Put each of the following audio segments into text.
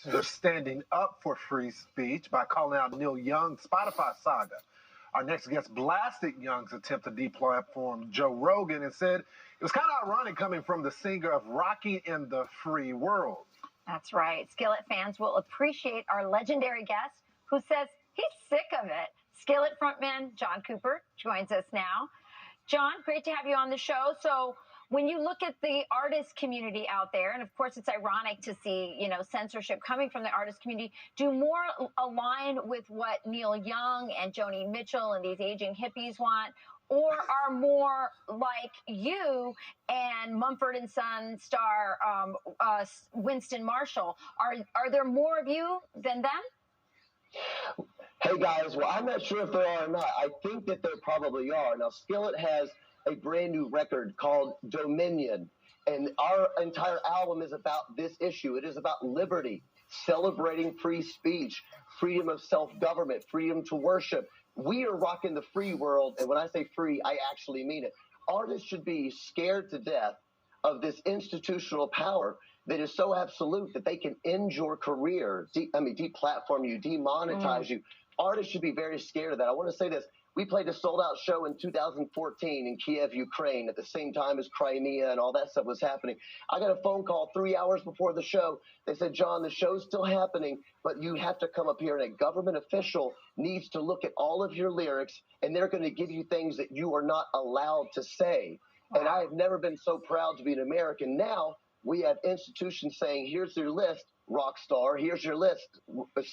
They're standing up for free speech by calling out Neil Young's Spotify saga. Our next guest blasted Young's attempt to deplatform Joe Rogan and said it was kind of ironic coming from the singer of Rocking in the Free World. That's right. Skillet fans will appreciate our legendary guest who says he's sick of it. Skillet frontman John Cooper joins us now. John, great to have you on the show. So when you look at the artist community out there, and of course it's ironic to see, censorship coming from the artist community, do more align with what Neil Young and Joni Mitchell and these aging hippies want, or are more like you and Mumford & Son star Winston Marshall? Are there more of you than them? Hey guys, well, I'm not sure if there are or not. I think that there probably are. Now, Skillet has a brand new record called Dominion, and our entire album is about this issue. It is about liberty, celebrating free speech, freedom of self-government, freedom to worship. We are rocking the free world, and when I say free, I actually mean it. Artists should be scared to death of this institutional power that is so absolute that they can end your career, deplatform you, demonetize you. Artists should be very scared of that. I want to say this. We played a sold-out show in 2014 in Kiev, Ukraine, at the same time as Crimea and all that stuff was happening. I got a phone call 3 hours before the show. They said, John, the show's still happening, but you have to come up here, and a government official needs to look at all of your lyrics, and they're going to give you things that you are not allowed to say. Wow. And I have never been so proud to be an American. Now we have institutions saying, here's your list, rock star, here's your list,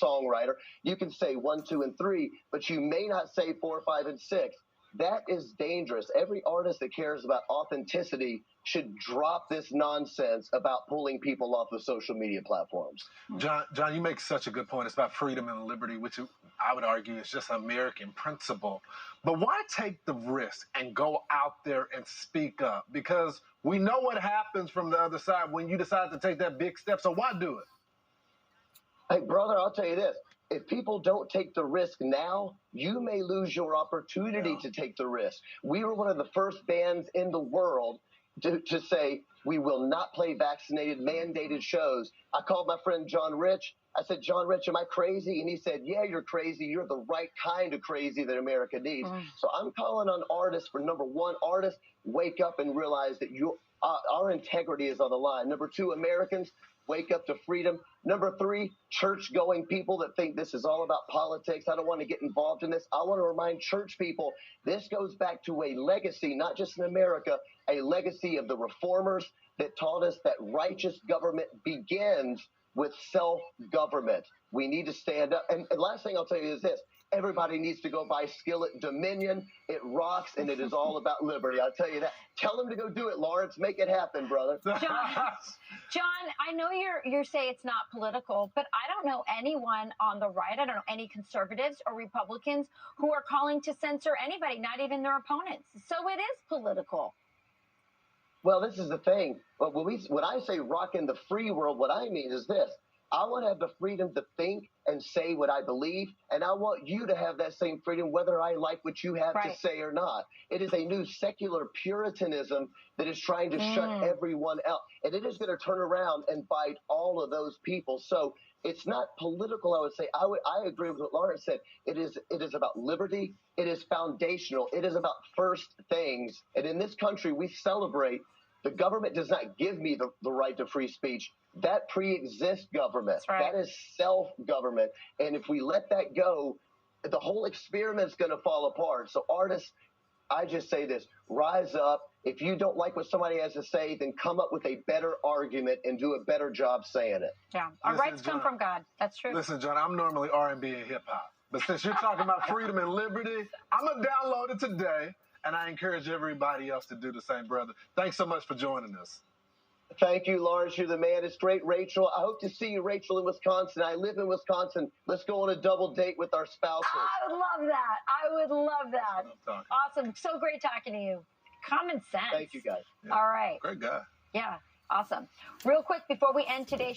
songwriter. You can say 1, 2, and 3, but you may not say 4, 5, and 6. That is dangerous. Every artist that cares about authenticity should drop this nonsense about pulling people off of social media platforms. John, you make such a good point. It's about freedom and liberty, which I would argue is just an American principle. But why take the risk and go out there and speak up? Because we know what happens from the other side when you decide to take that big step. So why do it? Hey, brother, I'll tell you this. If people don't take the risk now, you may lose your opportunity to take the risk. We were one of the first bands in the world to say we will not play vaccinated, mandated shows. I called my friend John Rich. I said, John Rich, am I crazy? And he said, yeah, you're crazy. You're the right kind of crazy that America needs. So I'm calling on artists for, number one, artists, wake up and realize that our integrity is on the line. Number two, Americans, wake up to freedom. Number three, church-going people that think this is all about politics. I don't want to get involved in this. I want to remind church people, this goes back to a legacy, not just in America, a legacy of the reformers that taught us that righteous government begins with self-government. We need to stand up. And last thing I'll tell you is this. Everybody needs to go buy Skillet Dominion. It rocks, and it is all about liberty. I'll tell you that. Tell them to go do it, Lawrence. Make it happen, brother. John, I know you say it's not political, but I don't know anyone on the right, I don't know any conservatives or Republicans who are calling to censor anybody, not even their opponents. So it is political. Well, this is the thing. When I say rock in the free world, what I mean is this. I want to have the freedom to think and say what I believe, and I want you to have that same freedom whether I like what you have to say or not. It is a new secular puritanism that is trying to shut everyone out, and it is going to turn around and bite all of those people. So it's not political, I would say. I agree with what Lawrence said. It is about liberty. It is foundational. It is about first things. And in this country, we celebrate the government does not give me the right to free speech. That pre-exists government. That is self-government. And if we let that go, the whole experiment's going to fall apart. So artists, I just say this, rise up. If you don't like what somebody has to say, then come up with a better argument and do a better job saying it. Yeah, our rights come from God. That's true. Listen, John, I'm normally R&B and hip-hop. But since you're talking about freedom and liberty, I'm going to download it today. And I encourage everybody else to do the same, brother. Thanks so much for joining us. Thank you, Lawrence. You're the man. It's great, Rachel. I hope to see you, Rachel, in Wisconsin. I live in Wisconsin. Let's go on a double date with our spouses. I would love that. I would love that. Awesome. So great talking to you. Common sense. Thank you, guys. Yeah. All right. Great guy. Yeah. Awesome. Real quick before we end today's